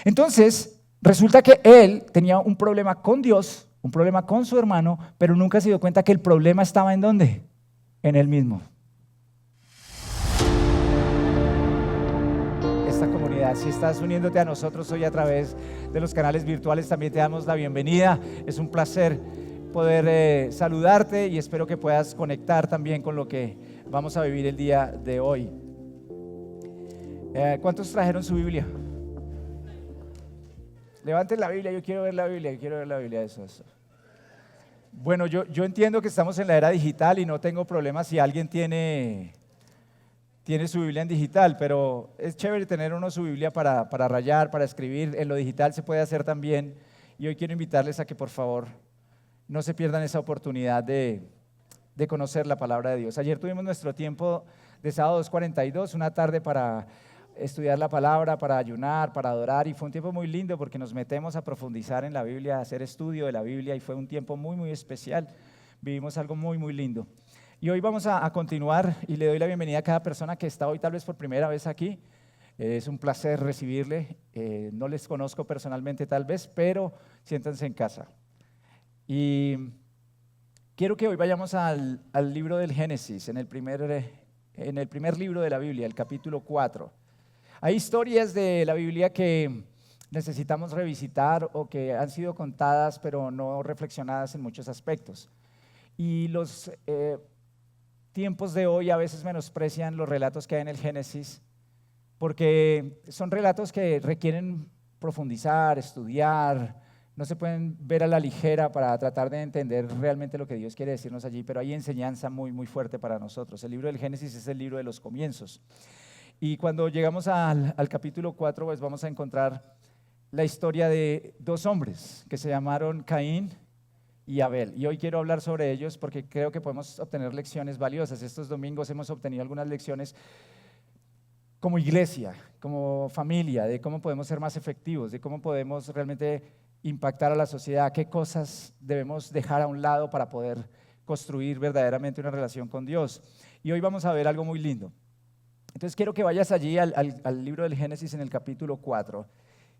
Entonces, resulta que él tenía un problema con Dios, un problema con su hermano, pero nunca se dio cuenta que el problema estaba ¿en dónde? En él mismo. Esta comunidad, si estás uniéndote a nosotros hoy a través de los canales virtuales, también te damos la bienvenida. Es un placer poder saludarte y espero que puedas conectar también con lo que vamos a vivir el día de hoy. ¿Cuántos trajeron su Biblia? Levanten la Biblia, yo quiero ver la Biblia, eso. Bueno, yo entiendo que estamos en la era digital y no tengo problema si alguien tiene su Biblia en digital, pero es chévere tener uno su Biblia para rayar, para escribir. En lo digital se puede hacer también, y hoy quiero invitarles a que por favor no se pierdan esa oportunidad de conocer la palabra de Dios. Ayer tuvimos nuestro tiempo de sábado 2:42, una tarde para estudiar la palabra, para ayunar, para adorar, y fue un tiempo muy lindo porque nos metemos a profundizar en la Biblia, a hacer estudio de la Biblia, y fue un tiempo muy, muy especial. Vivimos algo muy, muy lindo. Y hoy vamos a continuar, y le doy la bienvenida a cada persona que está hoy tal vez por primera vez aquí. Es un placer recibirle. No les conozco personalmente tal vez, pero siéntanse en casa. Y quiero que hoy vayamos al libro del Génesis, en el primer libro de la Biblia, el capítulo 4. Hay historias de la Biblia que necesitamos revisitar o que han sido contadas pero no reflexionadas en muchos aspectos. Y los tiempos de hoy a veces menosprecian los relatos que hay en el Génesis porque son relatos que requieren profundizar, estudiar, no se pueden ver a la ligera para tratar de entender realmente lo que Dios quiere decirnos allí, pero hay enseñanza muy, muy fuerte para nosotros. El libro del Génesis es el libro de los comienzos. Y cuando llegamos al capítulo 4, pues vamos a encontrar la historia de dos hombres que se llamaron Caín y Abel. Y hoy quiero hablar sobre ellos porque creo que podemos obtener lecciones valiosas. Estos domingos hemos obtenido algunas lecciones como iglesia, como familia, de cómo podemos ser más efectivos, de cómo podemos realmente impactar a la sociedad, qué cosas debemos dejar a un lado para poder construir verdaderamente una relación con Dios. Y hoy vamos a ver algo muy lindo. Entonces quiero que vayas allí al libro del Génesis en el capítulo 4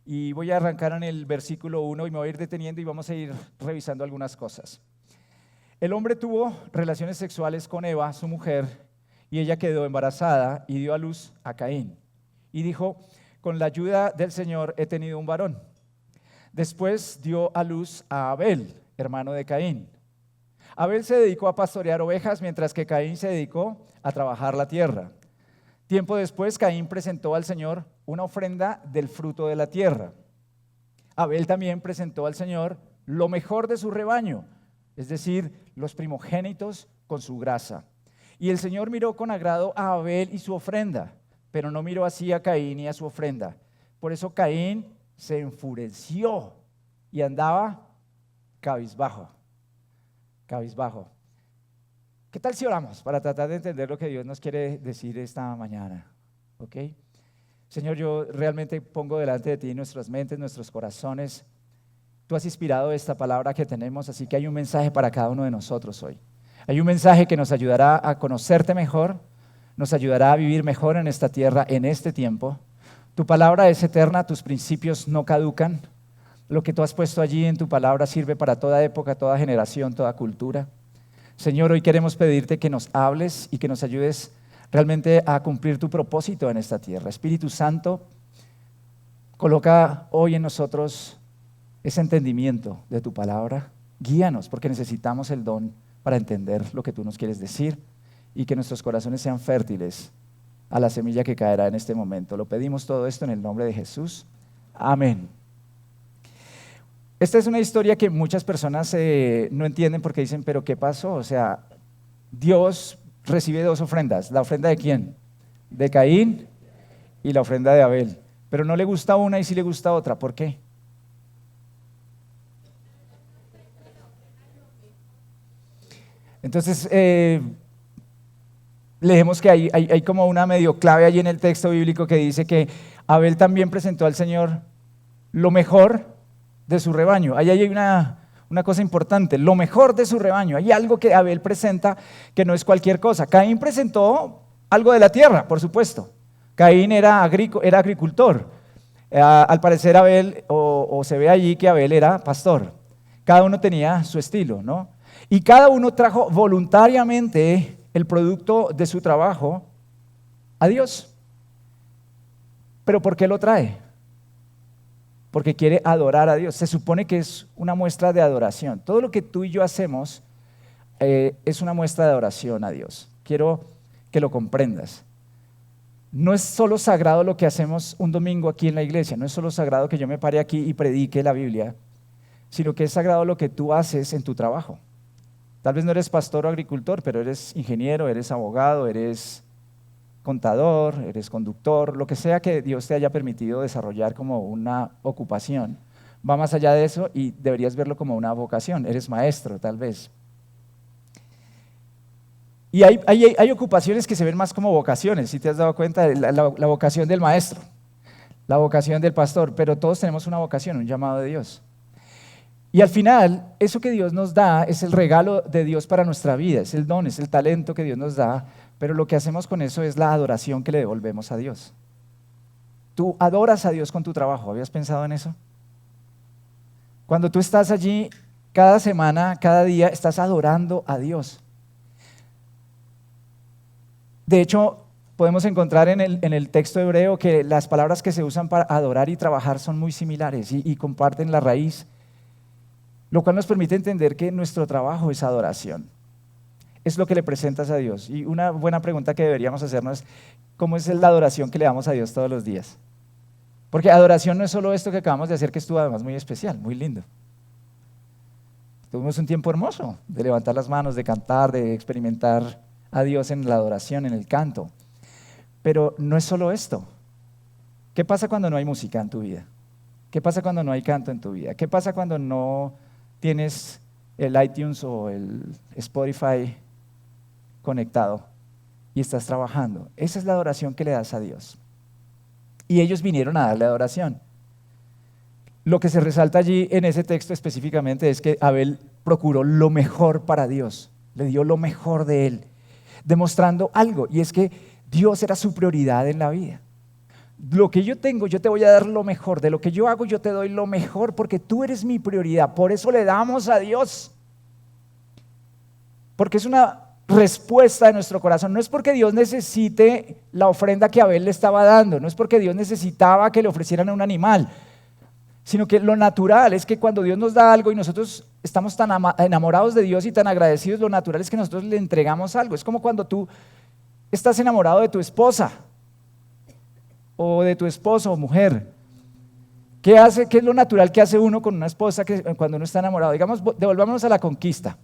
y voy a arrancar en el versículo 1 y me voy a ir deteniendo y vamos a ir revisando algunas cosas. El hombre tuvo relaciones sexuales con Eva, su mujer, y ella quedó embarazada y dio a luz a Caín. Y dijo, con la ayuda del Señor he tenido un varón. Después dio a luz a Abel, hermano de Caín. Abel se dedicó a pastorear ovejas mientras que Caín se dedicó a trabajar la tierra. Tiempo después, Caín presentó al Señor una ofrenda del fruto de la tierra. Abel también presentó al Señor lo mejor de su rebaño, es decir, los primogénitos con su grasa. Y el Señor miró con agrado a Abel y su ofrenda, pero no miró así a Caín y a su ofrenda. Por eso Caín se enfureció y andaba cabizbajo. ¿Qué tal si oramos para tratar de entender lo que Dios nos quiere decir esta mañana? ¿Ok? Señor, yo realmente pongo delante de ti nuestras mentes, nuestros corazones. Tú has inspirado esta palabra que tenemos, así que hay un mensaje para cada uno de nosotros hoy. Hay un mensaje que nos ayudará a conocerte mejor, nos ayudará a vivir mejor en esta tierra, en este tiempo. Tu palabra es eterna, tus principios no caducan. Lo que tú has puesto allí en tu palabra sirve para toda época, toda generación, toda cultura. Señor, hoy queremos pedirte que nos hables y que nos ayudes realmente a cumplir tu propósito en esta tierra. Espíritu Santo, coloca hoy en nosotros ese entendimiento de tu palabra. Guíanos porque necesitamos el don para entender lo que tú nos quieres decir y que nuestros corazones sean fértiles a la semilla que caerá en este momento. Lo pedimos todo esto en el nombre de Jesús. Amén. Esta es una historia que muchas personas no entienden porque dicen, ¿pero qué pasó? O sea, Dios recibe dos ofrendas. ¿La ofrenda de quién? De Caín y la ofrenda de Abel. Pero no le gusta una y sí le gusta otra. ¿Por qué? Entonces, leemos que hay como una medio clave allí en el texto bíblico que dice que Abel también presentó al Señor lo mejor de su rebaño. Ahí hay una cosa importante, lo mejor de su rebaño. Hay algo que Abel presenta que no es cualquier cosa. Caín presentó algo de la tierra, por supuesto. Caín era agricultor. Al parecer Abel, o se ve allí que Abel era pastor. Cada uno tenía su estilo, ¿no? Y cada uno trajo voluntariamente el producto de su trabajo a Dios. ¿Pero por qué lo trae? Porque quiere adorar a Dios. Se supone que es una muestra de adoración. Todo lo que tú y yo hacemos es una muestra de adoración a Dios. Quiero que lo comprendas. No es solo sagrado lo que hacemos un domingo aquí en la iglesia, no es solo sagrado que yo me pare aquí y predique la Biblia, sino que es sagrado lo que tú haces en tu trabajo. Tal vez no eres pastor o agricultor, pero eres ingeniero, eres abogado, eres contador, eres conductor, lo que sea que Dios te haya permitido desarrollar como una ocupación. Va más allá de eso y deberías verlo como una vocación. Eres maestro, tal vez. Y hay ocupaciones que se ven más como vocaciones, si te has dado cuenta, la vocación del maestro, la vocación del pastor, pero todos tenemos una vocación, un llamado de Dios. Y al final, eso que Dios nos da es el regalo de Dios para nuestra vida, es el don, es el talento que Dios nos da, pero lo que hacemos con eso es la adoración que le devolvemos a Dios. Tú adoras a Dios con tu trabajo, ¿habías pensado en eso? Cuando tú estás allí, cada semana, cada día, estás adorando a Dios. De hecho, podemos encontrar en el texto hebreo que las palabras que se usan para adorar y trabajar son muy similares y comparten la raíz, lo cual nos permite entender que nuestro trabajo es adoración. Es lo que le presentas a Dios. Y una buena pregunta que deberíamos hacernos es, ¿cómo es la adoración que le damos a Dios todos los días? Porque adoración no es solo esto que acabamos de hacer, que estuvo además muy especial, muy lindo. Tuvimos un tiempo hermoso de levantar las manos, de cantar, de experimentar a Dios en la adoración, en el canto. Pero no es solo esto. ¿Qué pasa cuando no hay música en tu vida? ¿Qué pasa cuando no hay canto en tu vida? ¿Qué pasa cuando no tienes el iTunes o el Spotify conectado y estás trabajando? Esa es la adoración que le das a Dios. Y ellos vinieron a darle adoración. Lo que se resalta allí en ese texto específicamente es que Abel procuró lo mejor para Dios, le dio lo mejor de él, demostrando algo, y es que Dios era su prioridad en la vida. Lo que yo tengo, yo te voy a dar lo mejor. De lo que yo hago, yo te doy lo mejor porque tú eres mi prioridad. Por eso le damos a Dios. Porque es una respuesta de nuestro corazón. No es porque Dios necesite la ofrenda que Abel le estaba dando. No es porque Dios necesitaba que le ofrecieran a un animal. Sino que lo natural es que cuando Dios nos da algo y nosotros estamos tan enamorados de Dios y tan agradecidos, lo natural es que nosotros le entregamos algo. Es como cuando tú estás enamorado de tu esposa o de tu esposo o mujer. ¿Qué es lo natural que hace uno con una esposa cuando uno está enamorado? Digamos, devolvámonos a la conquista,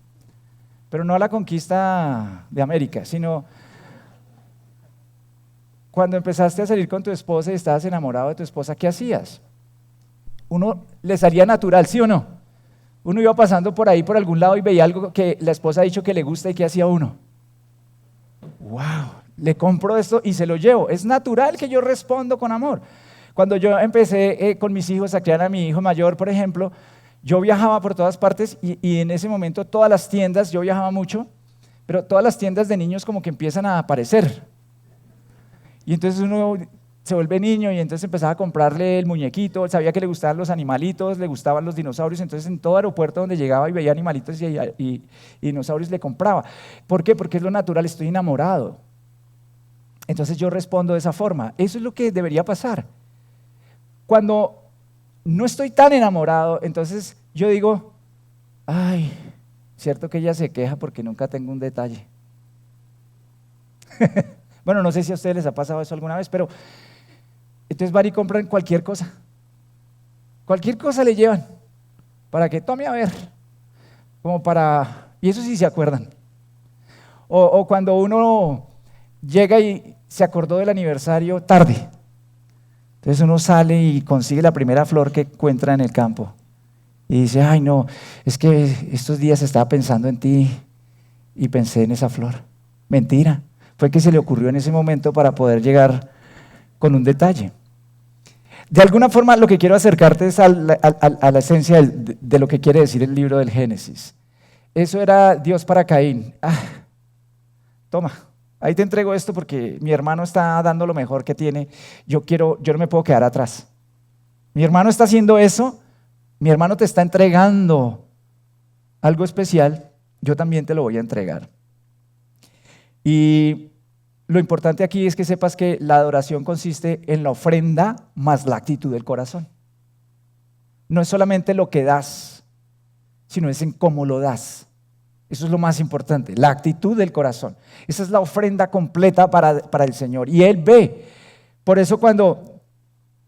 pero no a la conquista de América, sino cuando empezaste a salir con tu esposa y estabas enamorado de tu esposa, ¿qué hacías? Uno le salía natural, ¿sí o no? Uno iba pasando por ahí, por algún lado y veía algo que la esposa ha dicho que le gusta y ¿qué hacía uno? ¡Wow! Le compro esto y se lo llevo. Es natural que yo respondo con amor. Cuando yo empecé con mis hijos a criar a mi hijo mayor, por ejemplo, yo viajaba por todas partes y en ese momento todas las tiendas, yo viajaba mucho, pero todas las tiendas de niños como que empiezan a aparecer. Y entonces uno se vuelve niño y entonces empezaba a comprarle el muñequito, sabía que le gustaban los animalitos, le gustaban los dinosaurios, entonces en todo aeropuerto donde llegaba y veía animalitos y dinosaurios le compraba. ¿Por qué? Porque es lo natural, estoy enamorado. Entonces yo respondo de esa forma. Eso es lo que debería pasar. Cuando no estoy tan enamorado, entonces yo digo, ay, cierto que ella se queja porque nunca tengo un detalle. Bueno, no sé si a ustedes les ha pasado eso alguna vez, pero entonces van y compran cualquier cosa. Cualquier cosa le llevan para que tome a ver, como para, y eso sí se acuerdan. O cuando uno llega y se acordó del aniversario tarde. Entonces uno sale y consigue la primera flor que encuentra en el campo. Y dice, ay no, es que estos días estaba pensando en ti y pensé en esa flor. Mentira, fue que se le ocurrió en ese momento para poder llegar con un detalle. De alguna forma lo que quiero acercarte es a la esencia de lo que quiere decir el libro del Génesis. Eso era Dios para Caín. Toma, ahí te entrego esto porque mi hermano está dando lo mejor que tiene. Yo no me puedo quedar atrás. Mi hermano está haciendo eso, mi hermano te está entregando algo especial, yo también te lo voy a entregar. Y lo importante aquí es que sepas que la adoración consiste en la ofrenda más la actitud del corazón. No es solamente lo que das, sino es en cómo lo das. Eso es lo más importante, la actitud del corazón. Esa es la ofrenda completa para el Señor. Y Él ve. Por eso cuando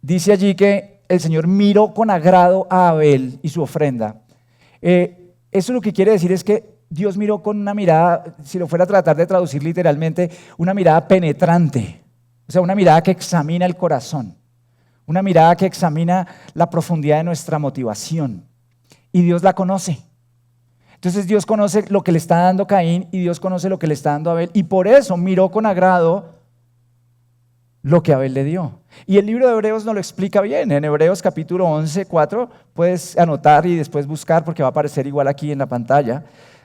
dice allí que el Señor miró con agrado a Abel y su ofrenda, eso lo que quiere decir es que Dios miró con una mirada, si lo fuera a tratar de traducir literalmente, una mirada penetrante. O sea, una mirada que examina el corazón. Una mirada que examina la profundidad de nuestra motivación. Y Dios la conoce. Entonces Dios conoce lo que le está dando Caín y Dios conoce lo que le está dando Abel. Y por eso miró con agrado lo que Abel le dio. Y el libro de Hebreos nos lo explica bien. En Hebreos capítulo 11, 4, puedes anotar y después buscar porque va a aparecer igual aquí en la pantalla.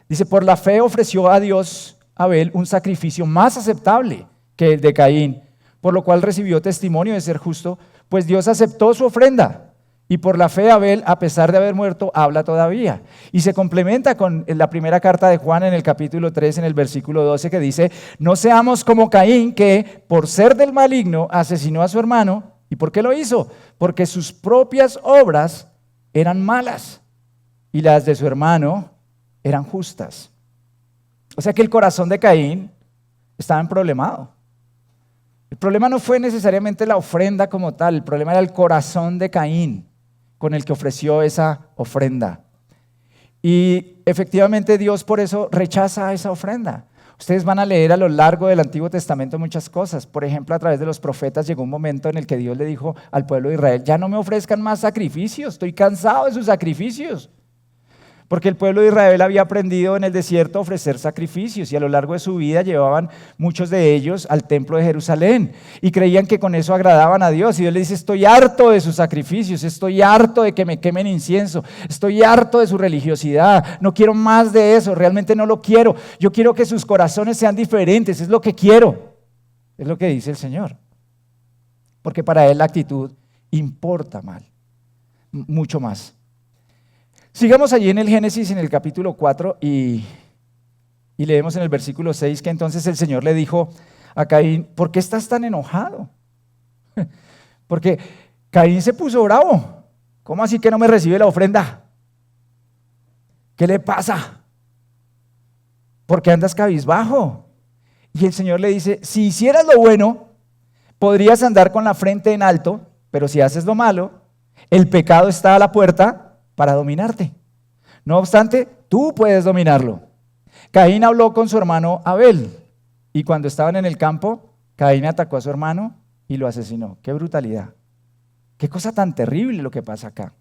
Dice, por la fe ofreció a Dios Abel un sacrificio más aceptable que el de Caín, por lo cual recibió testimonio de ser justo, pues Dios aceptó su ofrenda. Y por la fe Abel, a pesar de haber muerto, habla todavía. Y se complementa con la primera carta de Juan en el capítulo 3, en el versículo 12, que dice, no seamos como Caín, que por ser del maligno asesinó a su hermano. ¿Y por qué lo hizo? Porque sus propias obras eran malas y las de su hermano eran justas. O sea que el corazón de Caín estaba emproblemado. El problema no fue necesariamente la ofrenda como tal, el problema era el corazón de Caín con el que ofreció esa ofrenda. Y efectivamente Dios por eso rechaza esa ofrenda. Ustedes van a leer a lo largo del Antiguo Testamento muchas cosas. Por ejemplo, a través de los profetas llegó un momento en el que Dios le dijo al pueblo de Israel, ya no me ofrezcan más sacrificios, estoy cansado de sus sacrificios. Porque el pueblo de Israel había aprendido en el desierto a ofrecer sacrificios y a lo largo de su vida llevaban muchos de ellos al templo de Jerusalén y creían que con eso agradaban a Dios. Y Dios le dice, estoy harto de sus sacrificios, estoy harto de que me quemen incienso, estoy harto de su religiosidad, no quiero más de eso, realmente no lo quiero. Yo quiero que sus corazones sean diferentes, es lo que quiero, es lo que dice el Señor. Porque para Él la actitud importa mucho más. Sigamos allí en el Génesis, en el capítulo 4, y leemos en el versículo 6 que entonces el Señor le dijo a Caín, ¿por qué estás tan enojado? Porque Caín se puso bravo. ¿Cómo así que no me recibe la ofrenda? ¿Qué le pasa? ¿Por qué andas cabizbajo? Y el Señor le dice, si hicieras lo bueno, podrías andar con la frente en alto, pero si haces lo malo, el pecado está a la puerta para dominarte. No obstante, tú puedes dominarlo. Caín habló con su hermano Abel y cuando estaban en el campo, Caín atacó a su hermano y lo asesinó. ¡Qué brutalidad! ¡Qué cosa tan terrible lo que pasa acá!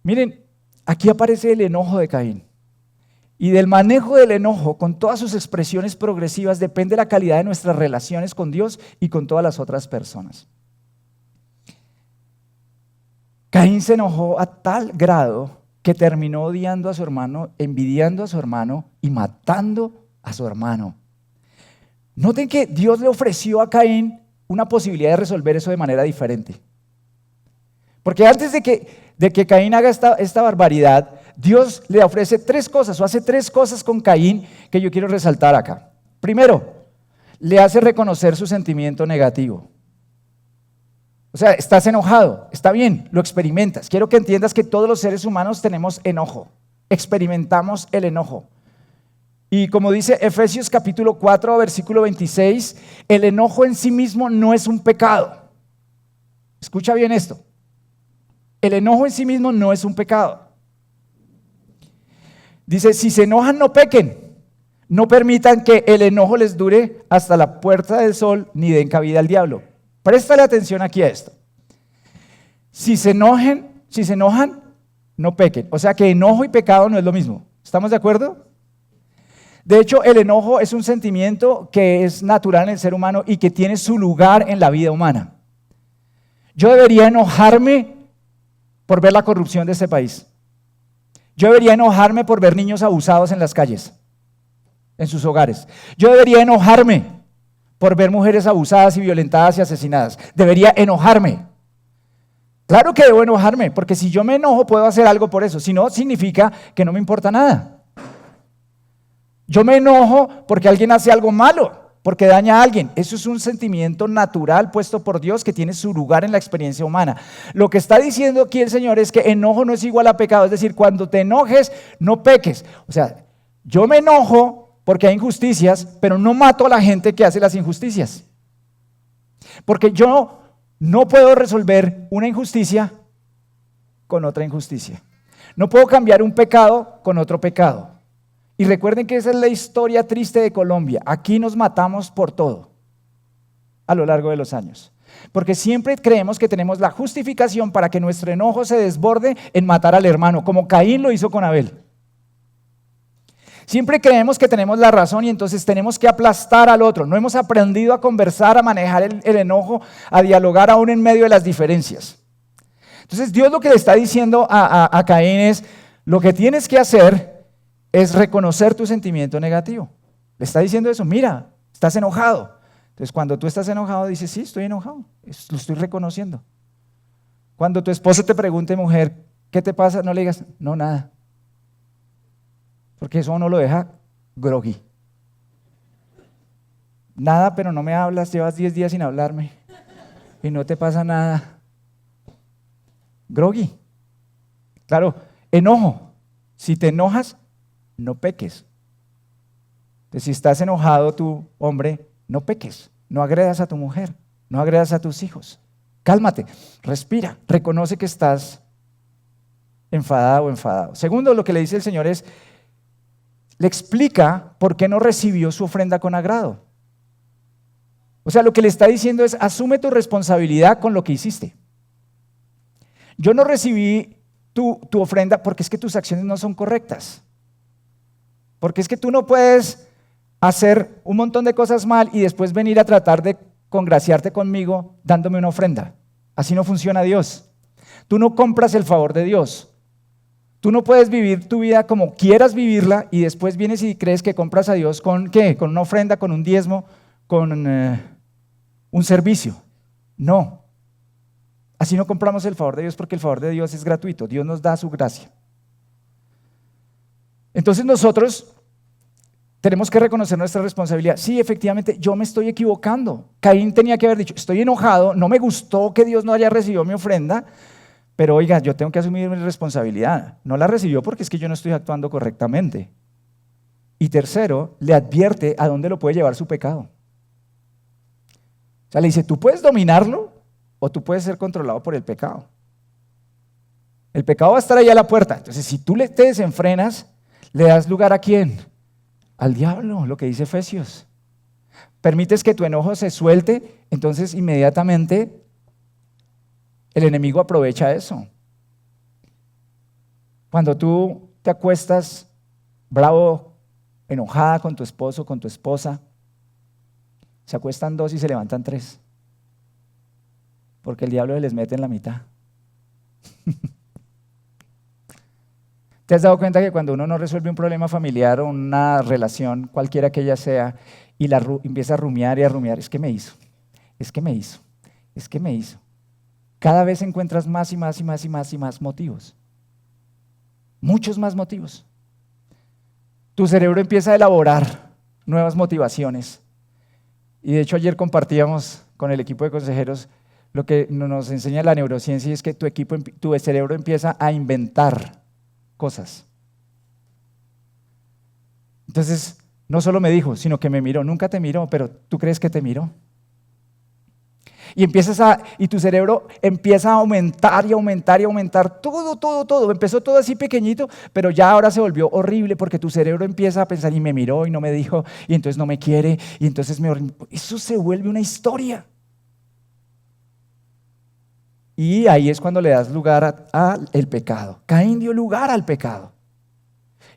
Miren, aquí aparece el enojo de Caín. Y del manejo del enojo, con todas sus expresiones progresivas, depende la calidad de nuestras relaciones con Dios y con todas las otras personas. Caín se enojó a tal grado que terminó odiando a su hermano, envidiando a su hermano y matando a su hermano. Noten que Dios le ofreció a Caín una posibilidad de resolver eso de manera diferente. Porque antes de que Caín haga esta barbaridad, Dios le ofrece tres cosas o hace tres cosas con Caín que yo quiero resaltar acá. Primero, le hace reconocer su sentimiento negativo. O sea, estás enojado, está bien, lo experimentas. Quiero que entiendas que todos los seres humanos tenemos enojo, experimentamos el enojo. Y como dice Efesios capítulo 4, versículo 26, el enojo en sí mismo no es un pecado. Escucha bien esto, el enojo en sí mismo no es un pecado. Dice, si se enojan no pequen, no permitan que el enojo les dure hasta la puerta del sol ni den cabida al diablo. Préstale atención aquí a esto. Si se enojan, no pequen. O sea que enojo y pecado no es lo mismo. ¿Estamos de acuerdo? De hecho, el enojo es un sentimiento que es natural en el ser humano y que tiene su lugar en la vida humana. Yo debería enojarme por ver la corrupción de este país. Yo debería enojarme por ver niños abusados en las calles, en sus hogares. Yo debería enojarme por ver mujeres abusadas y violentadas y asesinadas. Debería enojarme. Claro que debo enojarme, porque si yo me enojo puedo hacer algo por eso. Si no, significa que no me importa nada. Yo me enojo porque alguien hace algo malo, porque daña a alguien. Eso es un sentimiento natural puesto por Dios que tiene su lugar en la experiencia humana. Lo que está diciendo aquí el Señor es que enojo no es igual a pecado. Es decir, cuando te enojes, no peques. O sea, yo me enojo porque hay injusticias, pero no mato a la gente que hace las injusticias. Porque yo no puedo resolver una injusticia con otra injusticia. No puedo cambiar un pecado con otro pecado. Y recuerden que esa es la historia triste de Colombia. Aquí nos matamos por todo a lo largo de los años. Porque siempre creemos que tenemos la justificación para que nuestro enojo se desborde en matar al hermano, como Caín lo hizo con Abel. Siempre creemos que tenemos la razón y entonces tenemos que aplastar al otro. No hemos aprendido a conversar, a manejar el enojo, a dialogar aún en medio de las diferencias. Entonces Dios lo que le está diciendo a Caín es, lo que tienes que hacer es reconocer tu sentimiento negativo. Le está diciendo eso, mira, estás enojado. Entonces cuando tú estás enojado dices, sí, estoy enojado, lo estoy reconociendo. Cuando tu esposo te pregunte, mujer, ¿qué te pasa? No le digas, no, nada. Porque eso no lo deja groggy. Nada, pero no me hablas, llevas 10 días sin hablarme y no te pasa nada. Groggy. Claro, enojo. Si te enojas, no peques. Entonces, si estás enojado tú, hombre, no peques. No agredas a tu mujer, no agredas a tus hijos. Cálmate, respira, reconoce que estás enfadada o enfadado. Segundo, lo que le dice el Señor es, le explica por qué no recibió su ofrenda con agrado. O sea, lo que le está diciendo es, asume tu responsabilidad con lo que hiciste. Yo no recibí tu ofrenda porque es que tus acciones no son correctas. Porque es que tú no puedes hacer un montón de cosas mal y después venir a tratar de congraciarte conmigo dándome una ofrenda. Así no funciona Dios. Tú no compras el favor de Dios. Tú no puedes vivir tu vida como quieras vivirla y después vienes y crees que compras a Dios ¿con qué? Con una ofrenda, con un diezmo, con un servicio. No. Así no compramos el favor de Dios porque el favor de Dios es gratuito. Dios nos da su gracia. Entonces nosotros tenemos que reconocer nuestra responsabilidad. Sí, efectivamente, yo me estoy equivocando. Caín tenía que haber dicho, estoy enojado, no me gustó que Dios no haya recibido mi ofrenda, pero oiga, yo tengo que asumir mi responsabilidad. No la recibió porque es que yo no estoy actuando correctamente. Y tercero, le advierte a dónde lo puede llevar su pecado. O sea, le dice, tú puedes dominarlo o tú puedes ser controlado por el pecado. El pecado va a estar ahí a la puerta. Entonces, si tú te desenfrenas, ¿le das lugar a quién? Al diablo, lo que dice Efesios. Permites que tu enojo se suelte, entonces inmediatamente el enemigo aprovecha eso. Cuando tú te acuestas bravo, enojada con tu esposo, con tu esposa, se acuestan 2 y se levantan 3. Porque el diablo se les mete en la mitad. ¿Te has dado cuenta que cuando uno no resuelve un problema familiar o una relación, cualquiera que ella sea, y empieza a rumiar y a rumiar, es que me hizo, es que me hizo, es que me hizo? Cada vez encuentras más y más y más y más y más motivos. Muchos más motivos. Tu cerebro empieza a elaborar nuevas motivaciones. Y de hecho ayer compartíamos con el equipo de consejeros lo que nos enseña la neurociencia, y es que tu cerebro empieza a inventar cosas. Entonces, no solo me dijo, sino que me miró. Nunca te miró, pero ¿tú crees que te miró? Y tu cerebro empieza a aumentar y aumentar y aumentar todo. Empezó todo así pequeñito, pero ya ahora se volvió horrible porque tu cerebro empieza a pensar, y me miró y no me dijo, y entonces no me quiere, y entonces eso se vuelve una historia. Y ahí es cuando le das lugar al pecado. Caín dio lugar al pecado.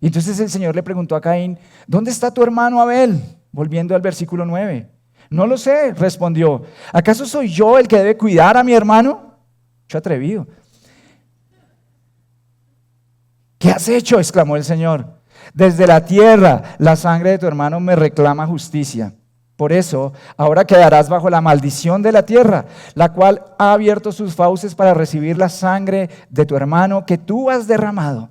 Y entonces el Señor le preguntó a Caín, ¿dónde está tu hermano Abel? Volviendo al versículo 9. No lo sé, respondió. ¿Acaso soy yo el que debe cuidar a mi hermano? Yo atrevido. ¿Qué has hecho?, exclamó el Señor. Desde la tierra la sangre de tu hermano me reclama justicia. Por eso, ahora quedarás bajo la maldición de la tierra, la cual ha abierto sus fauces para recibir la sangre de tu hermano que tú has derramado.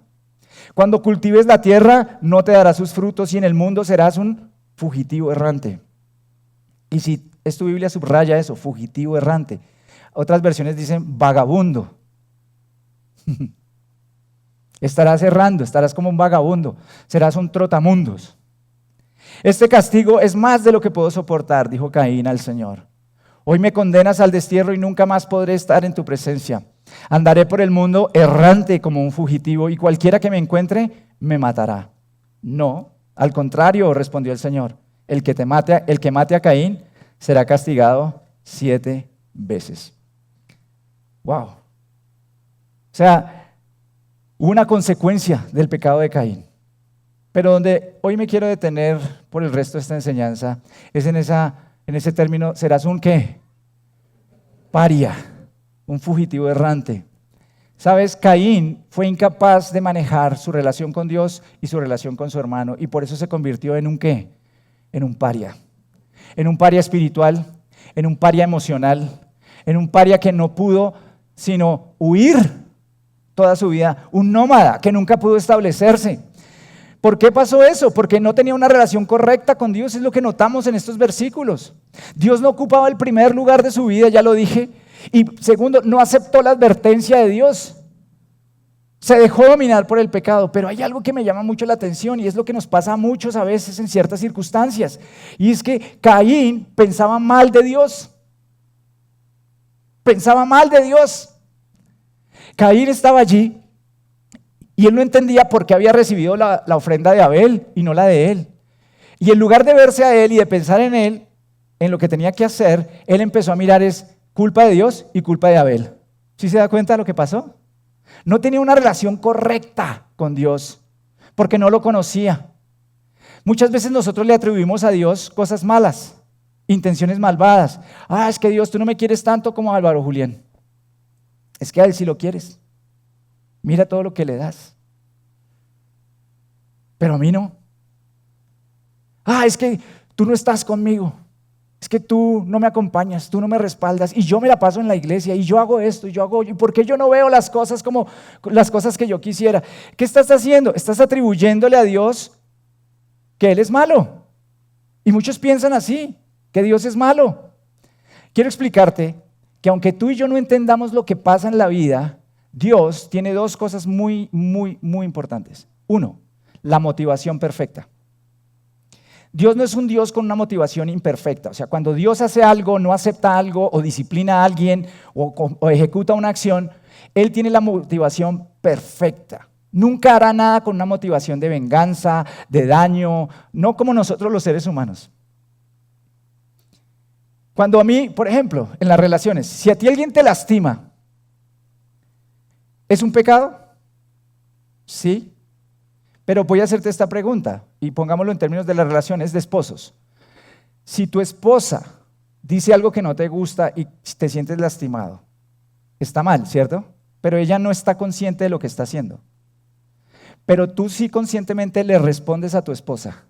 Cuando cultives la tierra, no te dará sus frutos y en el mundo serás un fugitivo errante. Y si es tu Biblia, subraya eso, fugitivo errante. Otras versiones dicen vagabundo. Estarás errando, estarás como un vagabundo, serás un trotamundos. Este castigo es más de lo que puedo soportar, dijo Caín al Señor. Hoy me condenas al destierro y nunca más podré estar en tu presencia. Andaré por el mundo errante como un fugitivo y cualquiera que me encuentre me matará. No, al contrario, respondió el Señor. El que mate a Caín será castigado 7 veces. Wow. O sea, una consecuencia del pecado de Caín. Pero donde hoy me quiero detener por el resto de esta enseñanza es en ese término, serás un ¿qué? Paria, un fugitivo errante. ¿Sabes? Caín fue incapaz de manejar su relación con Dios y su relación con su hermano y por eso se convirtió en un ¿qué? En un paria. En un paria espiritual, en un paria emocional, en un paria que no pudo sino huir toda su vida, un nómada que nunca pudo establecerse. ¿Por qué pasó eso? Porque no tenía una relación correcta con Dios, es lo que notamos en estos versículos. Dios no ocupaba el primer lugar de su vida, ya lo dije. Y segundo, no aceptó la advertencia de Dios. Se dejó dominar por el pecado, pero hay algo que me llama mucho la atención y es lo que nos pasa a muchos a veces en ciertas circunstancias. Y es que Caín pensaba mal de Dios. Pensaba mal de Dios. Caín estaba allí y él no entendía por qué había recibido la ofrenda de Abel y no la de él. Y en lugar de verse a él y de pensar en él, en lo que tenía que hacer, él empezó a mirar es culpa de Dios y culpa de Abel. ¿Sí se da cuenta de lo que pasó? No tenía una relación correcta con Dios porque no lo conocía. Muchas veces nosotros le atribuimos a Dios cosas malas, intenciones malvadas. Es que Dios, tú no me quieres tanto como a Álvaro Julián. Es que a él sí lo quieres. Mira todo lo que le das. Pero a mí no. Es que tú no estás conmigo. Es que tú no me acompañas, tú no me respaldas y yo me la paso en la iglesia y yo hago esto y yo hago, ¿y por qué yo no veo las cosas como las cosas que yo quisiera? ¿Qué estás haciendo? Estás atribuyéndole a Dios que Él es malo. Y muchos piensan así, que Dios es malo. Quiero explicarte que aunque tú y yo no entendamos lo que pasa en la vida, Dios tiene dos cosas muy, muy, muy importantes. Uno, la motivación perfecta. Dios no es un Dios con una motivación imperfecta. O sea, cuando Dios hace algo, no acepta algo o disciplina a alguien o ejecuta una acción, Él tiene la motivación perfecta. Nunca hará nada con una motivación de venganza, de daño, no como nosotros los seres humanos. Cuando a mí, por ejemplo, en las relaciones, si a ti alguien te lastima, ¿es un pecado? Sí. Pero voy a hacerte esta pregunta y pongámoslo en términos de las relaciones de esposos. Si tu esposa dice algo que no te gusta y te sientes lastimado, está mal, ¿cierto? Pero ella no está consciente de lo que está haciendo. Pero tú sí conscientemente le respondes a tu esposa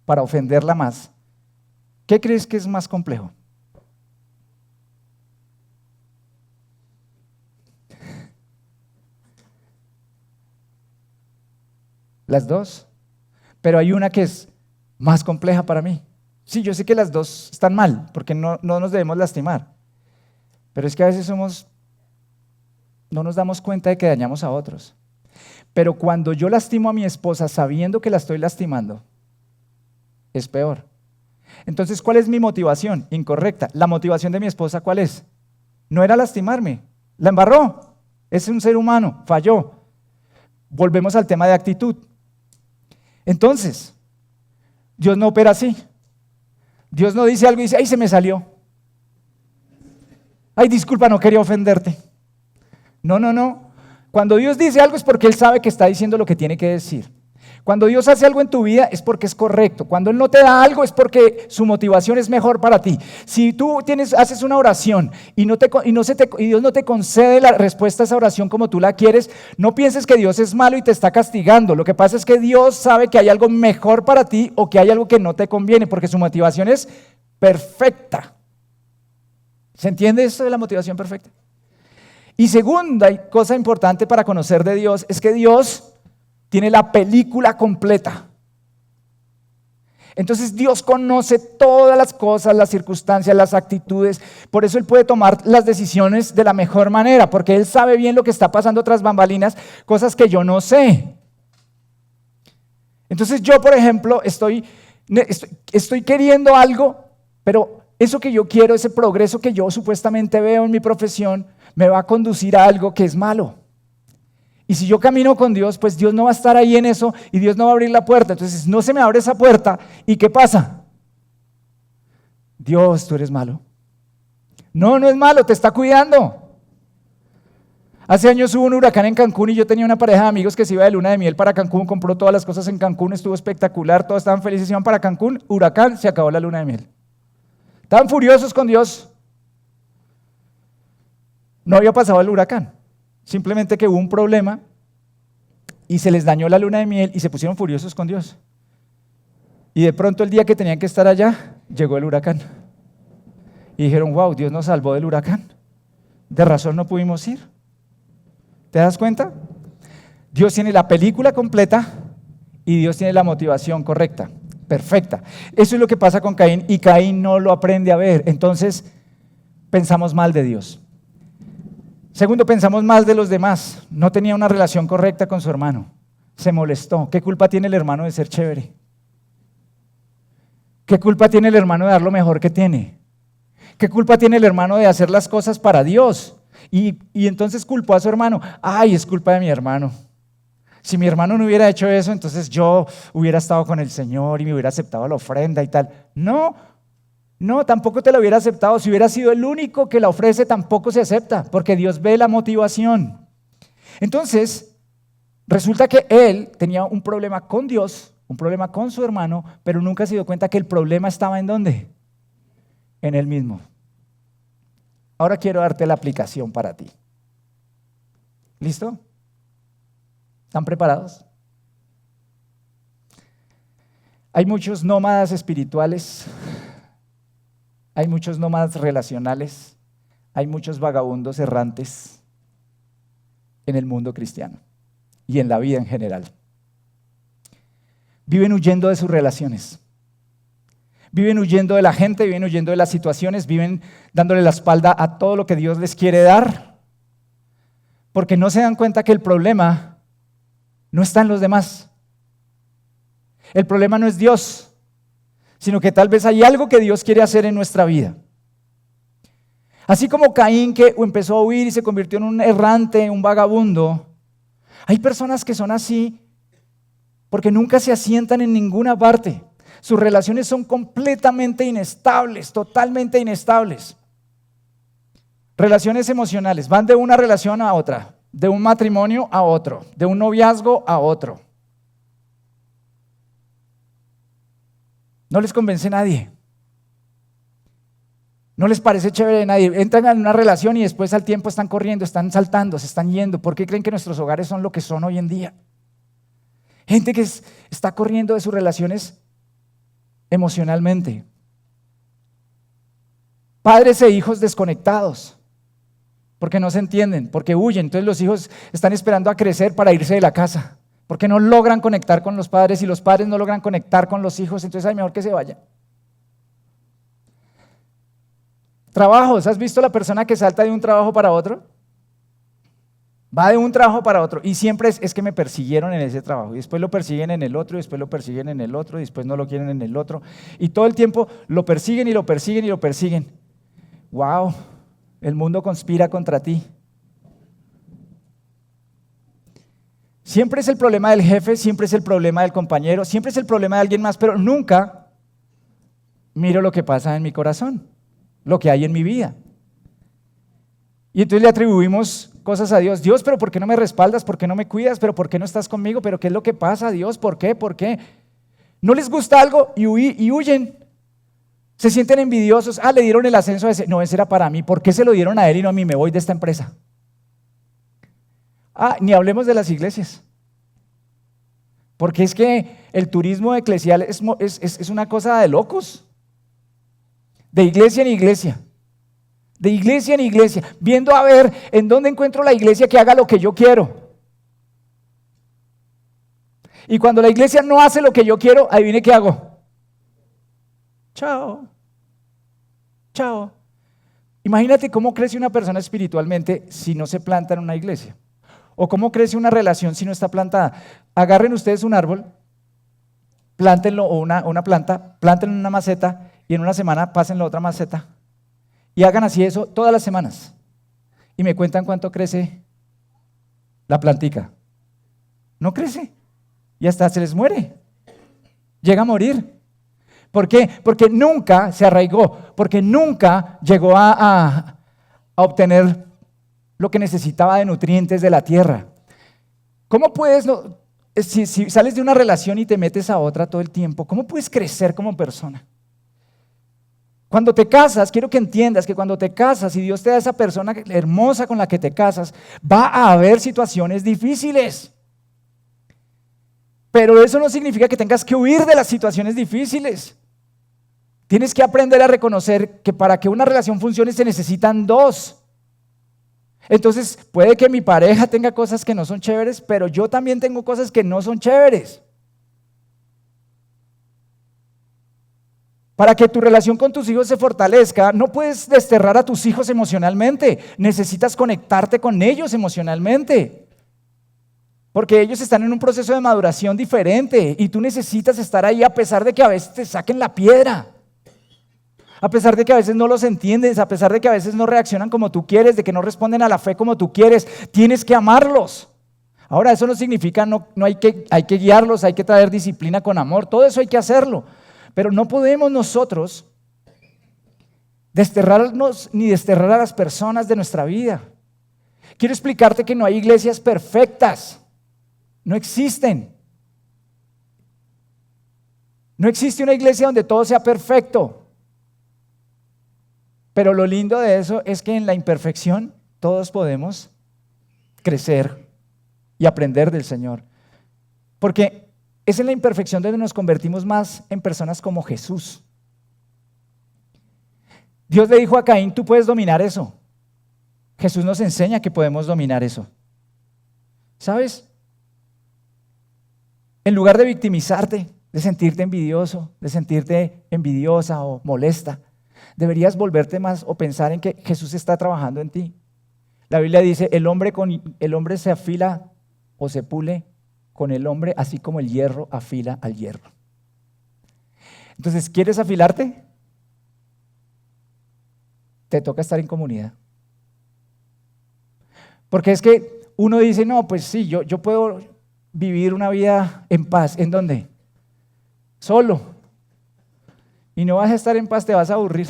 para ofenderla más. ¿Qué crees que es más complejo? Las dos, pero hay una que es más compleja para mí. Sí, yo sé que las dos están mal, porque no nos debemos lastimar, pero es que a veces no nos damos cuenta de que dañamos a otros. Pero cuando yo lastimo a mi esposa sabiendo que la estoy lastimando, es peor. Entonces, ¿cuál es mi motivación? Incorrecta. La motivación de mi esposa, ¿cuál es? No era lastimarme, la embarró, es un ser humano, falló. Volvemos al tema de actitud. Entonces, Dios no opera así. Dios no dice algo y dice, ¡ay, se me salió! ¡Ay, disculpa, no quería ofenderte! No. Cuando Dios dice algo es porque Él sabe que está diciendo lo que tiene que decir. Cuando Dios hace algo en tu vida es porque es correcto. Cuando Él no te da algo es porque su motivación es mejor para ti. Si tú haces una oración y Dios no te concede la respuesta a esa oración como tú la quieres, no pienses que Dios es malo y te está castigando. Lo que pasa es que Dios sabe que hay algo mejor para ti o que hay algo que no te conviene, porque su motivación es perfecta. ¿Se entiende esto de la motivación perfecta? Y segunda cosa importante para conocer de Dios es que Dios tiene la película completa. Entonces Dios conoce todas las cosas, las circunstancias, las actitudes. Por eso Él puede tomar las decisiones de la mejor manera, porque Él sabe bien lo que está pasando tras bambalinas, cosas que yo no sé. Entonces yo, por ejemplo, estoy queriendo algo, pero eso que yo quiero, ese progreso que yo supuestamente veo en mi profesión, me va a conducir a algo que es malo. Y si yo camino con Dios, pues Dios no va a estar ahí en eso y Dios no va a abrir la puerta. Entonces no se me abre esa puerta. ¿Y qué pasa? Dios, tú eres malo. No, no es malo, te está cuidando. Hace años hubo un huracán en Cancún y yo tenía una pareja de amigos que se iba de luna de miel para Cancún, compró todas las cosas en Cancún, estuvo espectacular, todos estaban felices, iban para Cancún, huracán, se acabó la luna de miel. Estaban furiosos con Dios. No había pasado el huracán. Simplemente que hubo un problema y se les dañó la luna de miel y se pusieron furiosos con Dios. Y de pronto el día que tenían que estar allá, llegó el huracán. Y dijeron, wow, Dios nos salvó del huracán. De razón no pudimos ir. ¿Te das cuenta? Dios tiene la película completa y Dios tiene la motivación correcta, perfecta. Eso es lo que pasa con Caín y Caín no lo aprende a ver. Entonces pensamos mal de Dios. Segundo, pensamos mal de los demás. No tenía una relación correcta con su hermano. Se molestó. ¿Qué culpa tiene el hermano de ser chévere? ¿Qué culpa tiene el hermano de dar lo mejor que tiene? ¿Qué culpa tiene el hermano de hacer las cosas para Dios? Y entonces culpó a su hermano. Ay, es culpa de mi hermano. Si mi hermano no hubiera hecho eso, entonces yo hubiera estado con el Señor y me hubiera aceptado la ofrenda y tal. No, tampoco te lo hubiera aceptado. Si hubiera sido el único que la ofrece, tampoco se acepta, porque Dios ve la motivación. Entonces, resulta que él tenía un problema con Dios, un problema con su hermano, pero nunca se dio cuenta que el problema estaba ¿en dónde? En él mismo. Ahora quiero darte la aplicación para ti. ¿Listo? ¿Están preparados? Hay muchos nómadas espirituales. Hay muchos nómadas relacionales, hay muchos vagabundos errantes en el mundo cristiano y en la vida en general. Viven huyendo de sus relaciones, viven huyendo de la gente, viven huyendo de las situaciones, viven dándole la espalda a todo lo que Dios les quiere dar, porque no se dan cuenta que el problema no está en los demás. El problema no es Dios, sino que tal vez hay algo que Dios quiere hacer en nuestra vida. Así como Caín, que empezó a huir y se convirtió en un errante, un vagabundo, hay personas que son así porque nunca se asientan en ninguna parte. Sus relaciones son completamente inestables, totalmente inestables. Relaciones emocionales, van de una relación a otra, de un matrimonio a otro, de un noviazgo a otro. No les convence a nadie. No les parece chévere a nadie. Entran en una relación y después al tiempo están corriendo, están saltando, se están yendo. ¿Por qué creen que nuestros hogares son lo que son hoy en día? Gente que está corriendo de sus relaciones emocionalmente. Padres e hijos desconectados, porque no se entienden, porque huyen. Entonces los hijos están esperando a crecer para irse de la casa. Porque no logran conectar con los padres y los padres no logran conectar con los hijos, entonces es mejor que se vayan. Trabajos, ¿has visto la persona que salta de un trabajo para otro? Va de un trabajo para otro y siempre es que me persiguieron en ese trabajo y después lo persiguen en el otro y después lo persiguen en el otro y después no lo quieren en el otro y todo el tiempo lo persiguen y lo persiguen y lo persiguen. ¡Wow! El mundo conspira contra ti. Siempre es el problema del jefe, siempre es el problema del compañero, siempre es el problema de alguien más, pero nunca miro lo que pasa en mi corazón, lo que hay en mi vida. Y entonces le atribuimos cosas a Dios. Dios, pero ¿por qué no me respaldas? ¿Por qué no me cuidas? ¿Pero por qué no estás conmigo? ¿Pero qué es lo que pasa, Dios? ¿Por qué? ¿Por qué? ¿No les gusta algo y huyen? Se sienten envidiosos. Le dieron el ascenso a ese. No, ese era para mí. ¿Por qué se lo dieron a él y no a mí? Me voy de esta empresa. Ni hablemos de las iglesias. Porque es que el turismo eclesial es una cosa de locos. De iglesia en iglesia. De iglesia en iglesia. Viendo a ver en dónde encuentro la iglesia que haga lo que yo quiero. Y cuando la iglesia no hace lo que yo quiero, adivine qué hago. Chao. Chao. Imagínate cómo crece una persona espiritualmente si no se planta en una iglesia. O cómo crece una relación si no está plantada. Agarren ustedes un árbol, plántenlo, o una planta, plántenlo en una maceta y en una semana pásenlo a otra maceta. Y hagan así eso todas las semanas. Y me cuentan cuánto crece la plantica. No crece. Y hasta se les muere. Llega a morir. ¿Por qué? Porque nunca se arraigó, porque nunca llegó a obtener lo que necesitaba de nutrientes de la tierra. ¿Cómo puedes, si sales de una relación y te metes a otra todo el tiempo, cómo puedes crecer como persona? Cuando te casas, quiero que entiendas que cuando te casas y Dios te da esa persona hermosa con la que te casas, va a haber situaciones difíciles. Pero eso no significa que tengas que huir de las situaciones difíciles. Tienes que aprender a reconocer que para que una relación funcione se necesitan dos. Entonces, puede que mi pareja tenga cosas que no son chéveres, pero yo también tengo cosas que no son chéveres. Para que tu relación con tus hijos se fortalezca, no puedes desterrar a tus hijos emocionalmente. Necesitas conectarte con ellos emocionalmente. Porque ellos están en un proceso de maduración diferente y tú necesitas estar ahí a pesar de que a veces te saquen la piedra. A pesar de que a veces no los entiendes, a pesar de que a veces no reaccionan como tú quieres, de que no responden a la fe como tú quieres, tienes que amarlos. Ahora, eso no significa no hay que guiarlos, hay que traer disciplina con amor, todo eso hay que hacerlo. Pero no podemos nosotros desterrarnos ni desterrar a las personas de nuestra vida. Quiero explicarte que no hay iglesias perfectas, no existen. No existe una iglesia donde todo sea perfecto. Pero lo lindo de eso es que en la imperfección todos podemos crecer y aprender del Señor. Porque es en la imperfección donde nos convertimos más en personas como Jesús. Dios le dijo a Caín, tú puedes dominar eso. Jesús nos enseña que podemos dominar eso. ¿Sabes? En lugar de victimizarte, de sentirte envidioso, de sentirte envidiosa o molesta, deberías volverte más o pensar en que Jesús está trabajando en ti. La Biblia dice, el hombre se afila o se pule con el hombre, así como el hierro afila al hierro. Entonces, ¿quieres afilarte? Te toca estar en comunidad. Porque es que uno dice, no, pues sí, yo puedo vivir una vida en paz. ¿En dónde? Solo. Y no vas a estar en paz, te vas a aburrir.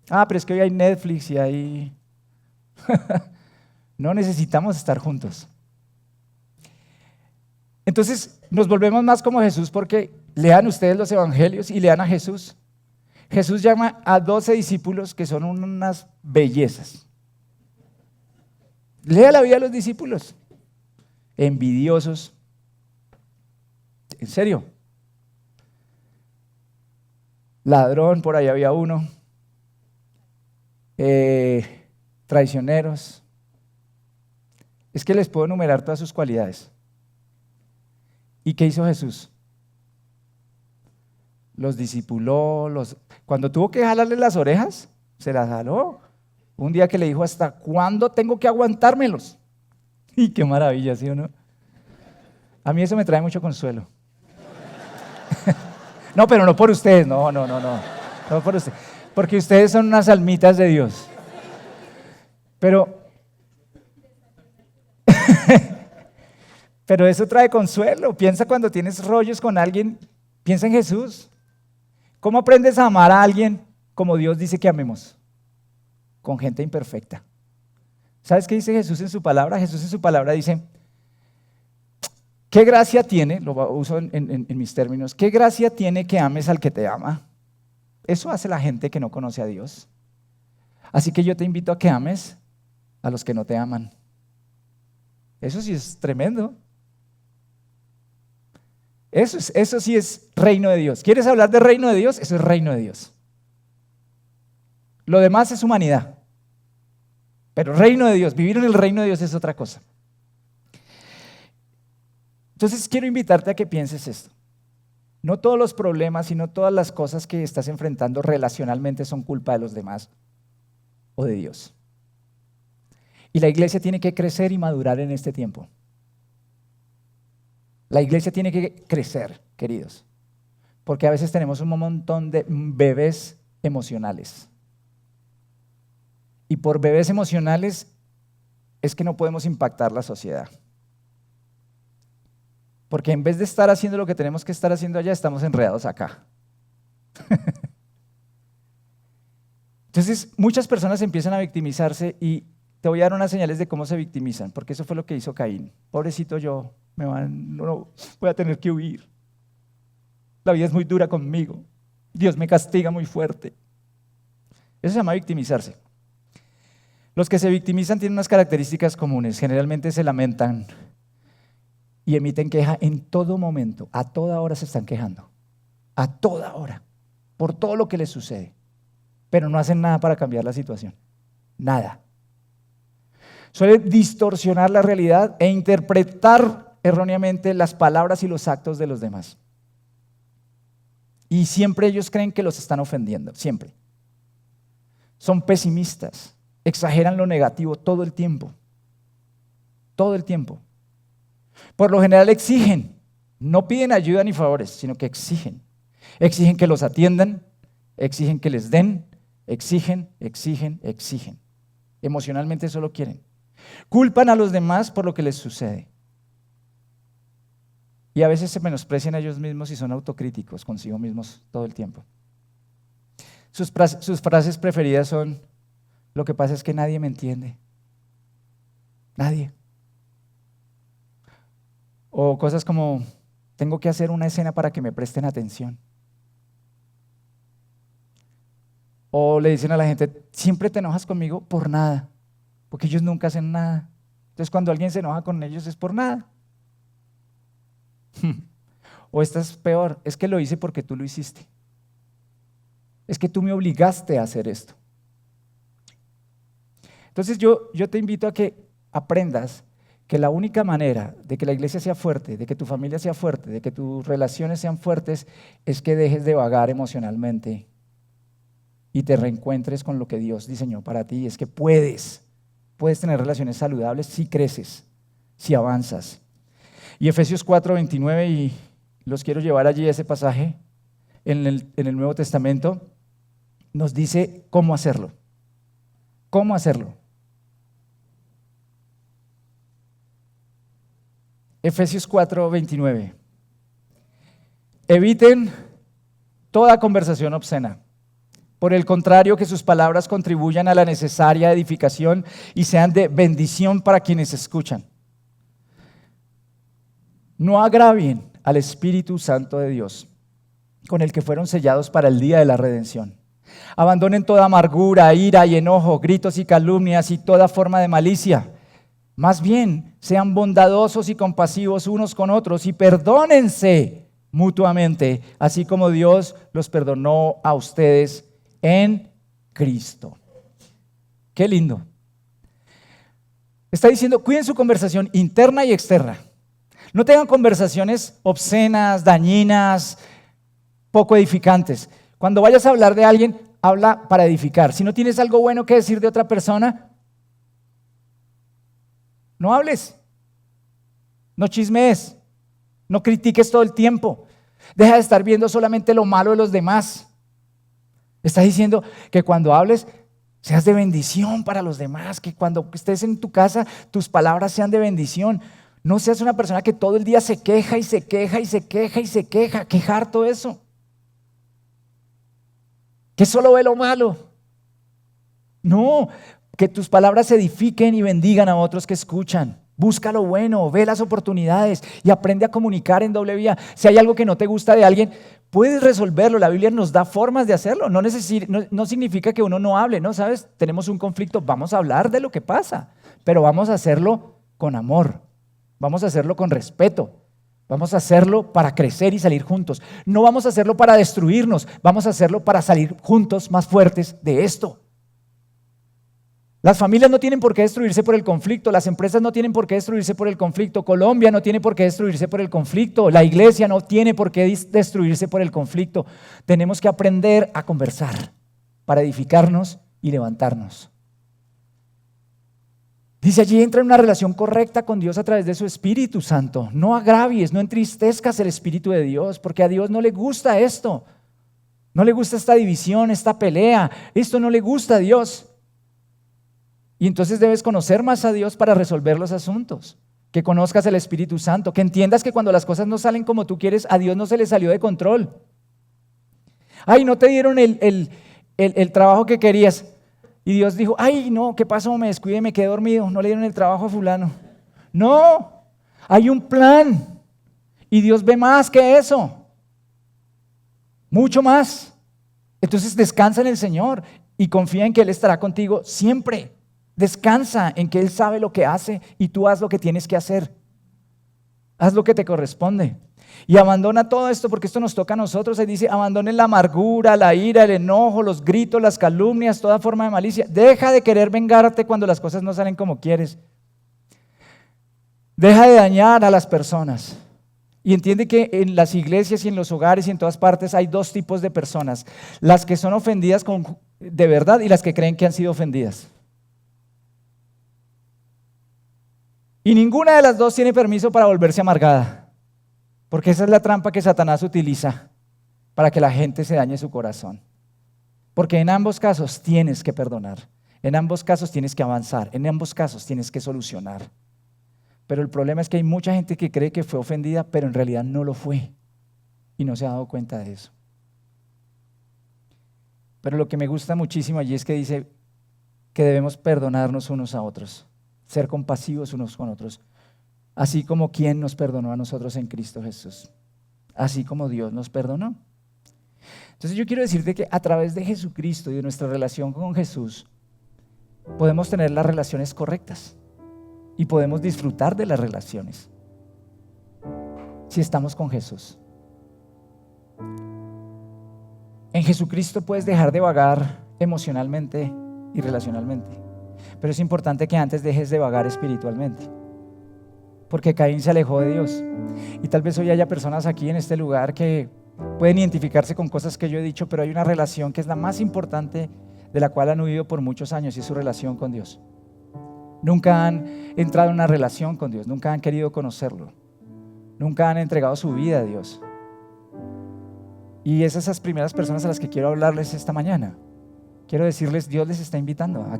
Pero es que hoy hay Netflix y hay... No necesitamos estar juntos. Entonces nos volvemos más como Jesús porque lean ustedes los evangelios y lean a Jesús. Jesús llama a 12 discípulos que son unas bellezas. Lea la vida de los discípulos. Envidiosos. ¿En serio? Ladrón, por ahí había uno. Traicioneros. Es que les puedo enumerar todas sus cualidades. ¿Y qué hizo Jesús? Los discipuló, cuando tuvo que jalarle las orejas, se las jaló. Un día que le dijo, ¿hasta cuándo tengo que aguantármelos? Y qué maravilla, ¿sí o no? A mí eso me trae mucho consuelo. No, pero no por ustedes, no por ustedes, porque ustedes son unas almitas de Dios. Pero eso trae consuelo. Piensa cuando tienes rollos con alguien, piensa en Jesús. ¿Cómo aprendes a amar a alguien como Dios dice que amemos? Con gente imperfecta. ¿Sabes qué dice Jesús en su palabra? Jesús en su palabra dice, ¿qué gracia tiene? Lo uso en mis términos. ¿Qué gracia tiene que ames al que te ama? Eso hace la gente que no conoce a Dios. Así que yo te invito a que ames a los que no te aman. Eso sí es tremendo. Eso sí es reino de Dios. ¿Quieres hablar de reino de Dios? Eso es reino de Dios. Lo demás es humanidad. Pero reino de Dios, vivir en el reino de Dios es otra cosa. Entonces quiero invitarte a que pienses esto. No todos los problemas y no todas las cosas que estás enfrentando relacionalmente son culpa de los demás o de Dios. Y la iglesia tiene que crecer y madurar en este tiempo. La iglesia tiene que crecer, queridos, porque a veces tenemos un montón de bebés emocionales. Y por bebés emocionales es que no podemos impactar la sociedad. Porque en vez de estar haciendo lo que tenemos que estar haciendo allá, estamos enredados acá. Entonces, muchas personas empiezan a victimizarse y te voy a dar unas señales de cómo se victimizan, porque eso fue lo que hizo Caín. Pobrecito yo, no, voy a tener que huir. La vida es muy dura conmigo. Dios me castiga muy fuerte. Eso se llama victimizarse. Los que se victimizan tienen unas características comunes. Generalmente se lamentan y emiten queja en todo momento. A toda hora se están quejando. A toda hora. Por todo lo que les sucede. Pero no hacen nada para cambiar la situación. Nada. Suelen distorsionar la realidad e interpretar erróneamente las palabras y los actos de los demás. Y siempre ellos creen que los están ofendiendo. Siempre. Son pesimistas. Exageran lo negativo todo el tiempo. Todo el tiempo. Por lo general exigen, no piden ayuda ni favores, sino que exigen. Exigen que los atiendan, exigen que les den, exigen. Emocionalmente solo quieren. Culpan a los demás por lo que les sucede. Y a veces se menosprecian a ellos mismos y son autocríticos consigo mismos todo el tiempo. Sus frases preferidas son: lo que pasa es que nadie me entiende. Nadie. O cosas como: tengo que hacer una escena para que me presten atención. O le dicen a la gente: siempre te enojas conmigo por nada, porque ellos nunca hacen nada. Entonces cuando alguien se enoja con ellos es por nada. O esta es peor: es que lo hice porque tú lo hiciste. Es que tú me obligaste a hacer esto. Entonces yo te invito a que aprendas que la única manera de que la iglesia sea fuerte, de que tu familia sea fuerte, de que tus relaciones sean fuertes, es que dejes de vagar emocionalmente y te reencuentres con lo que Dios diseñó para ti. Es que puedes tener relaciones saludables si creces, si avanzas. Y Efesios 4:29, y los quiero llevar allí a ese pasaje en el Nuevo Testamento, nos dice cómo hacerlo. ¿Cómo hacerlo? Efesios 4:29. Eviten toda conversación obscena. Por el contrario, que sus palabras contribuyan a la necesaria edificación y sean de bendición para quienes escuchan. No agravien al Espíritu Santo de Dios, con el que fueron sellados para el día de la redención. Abandonen toda amargura, ira y enojo, gritos y calumnias y toda forma de malicia. Más bien, sean bondadosos y compasivos unos con otros y perdónense mutuamente, así como Dios los perdonó a ustedes en Cristo. Qué lindo. Está diciendo: cuiden su conversación interna y externa. No tengan conversaciones obscenas, dañinas, poco edificantes. Cuando vayas a hablar de alguien, habla para edificar. Si no tienes algo bueno que decir de otra persona, no hables, no chismees, no critiques todo el tiempo. Deja de estar viendo solamente lo malo de los demás. Está diciendo que cuando hables seas de bendición para los demás, que cuando estés en tu casa tus palabras sean de bendición. No seas una persona que todo el día se queja y se queja y se queja y se queja. Qué harto eso. Que solo ve lo malo. No, que tus palabras edifiquen y bendigan a otros que escuchan. Busca lo bueno, ve las oportunidades y aprende a comunicar en doble vía. Si hay algo que no te gusta de alguien, puedes resolverlo. La Biblia nos da formas de hacerlo. No significa que uno no hable, ¿no? ¿Sabes? Tenemos un conflicto, vamos a hablar de lo que pasa, pero vamos a hacerlo con amor, vamos a hacerlo con respeto, vamos a hacerlo para crecer y salir juntos. No vamos a hacerlo para destruirnos, vamos a hacerlo para salir juntos más fuertes de esto. Las familias no tienen por qué destruirse por el conflicto, las empresas no tienen por qué destruirse por el conflicto, Colombia no tiene por qué destruirse por el conflicto, la iglesia no tiene por qué destruirse por el conflicto. Tenemos que aprender a conversar para edificarnos y levantarnos. Dice allí, entra en una relación correcta con Dios a través de su Espíritu Santo. No agravies, no entristezcas el Espíritu de Dios, porque a Dios no le gusta esto. No le gusta esta división, esta pelea. Esto no le gusta a Dios. Y entonces debes conocer más a Dios para resolver los asuntos, que conozcas el Espíritu Santo, que entiendas que cuando las cosas no salen como tú quieres, a Dios no se le salió de control. Ay, no te dieron el trabajo que querías. Y Dios dijo, ay, no, ¿qué pasó? Me descuidé, me quedé dormido, no le dieron el trabajo a fulano. No, hay un plan. Y Dios ve más que eso, mucho más. Entonces descansa en el Señor y confía en que Él estará contigo siempre. Descansa en que Él sabe lo que hace y tú haz lo que tienes que hacer. Haz lo que te corresponde. Y abandona todo esto porque esto nos toca a nosotros. Él dice, abandonen la amargura, la ira, el enojo, los gritos, las calumnias, toda forma de malicia. Deja de querer vengarte cuando las cosas no salen como quieres. Deja de dañar a las personas. Y entiende que en las iglesias y en los hogares y en todas partes hay dos tipos de personas. Las que son ofendidas de verdad y las que creen que han sido ofendidas. Y ninguna de las dos tiene permiso para volverse amargada, porque esa es la trampa que Satanás utiliza para que la gente se dañe su corazón. Porque en ambos casos tienes que perdonar, en ambos casos tienes que avanzar, en ambos casos tienes que solucionar. Pero el problema es que hay mucha gente que cree que fue ofendida, pero en realidad no lo fue y no se ha dado cuenta de eso. Pero lo que me gusta muchísimo allí es que dice que debemos perdonarnos unos a otros. Ser compasivos unos con otros, así como quien nos perdonó a nosotros en Cristo Jesús, así como Dios nos perdonó. Entonces yo quiero decirte que a través de Jesucristo y de nuestra relación con Jesús, podemos tener las relaciones correctas y podemos disfrutar de las relaciones si estamos con Jesús. En Jesucristo puedes dejar de vagar emocionalmente y relacionalmente. Pero es importante que antes dejes de vagar espiritualmente, porque Caín se alejó de Dios. Y tal vez hoy haya personas aquí en este lugar que pueden identificarse con cosas que yo he dicho, pero hay una relación que es la más importante de la cual han huido por muchos años, y es su relación con Dios. Nunca han entrado en una relación con Dios, nunca han querido conocerlo, nunca han entregado su vida a Dios. Y es esas primeras personas a las que quiero hablarles esta mañana. Quiero decirles, Dios les está invitando a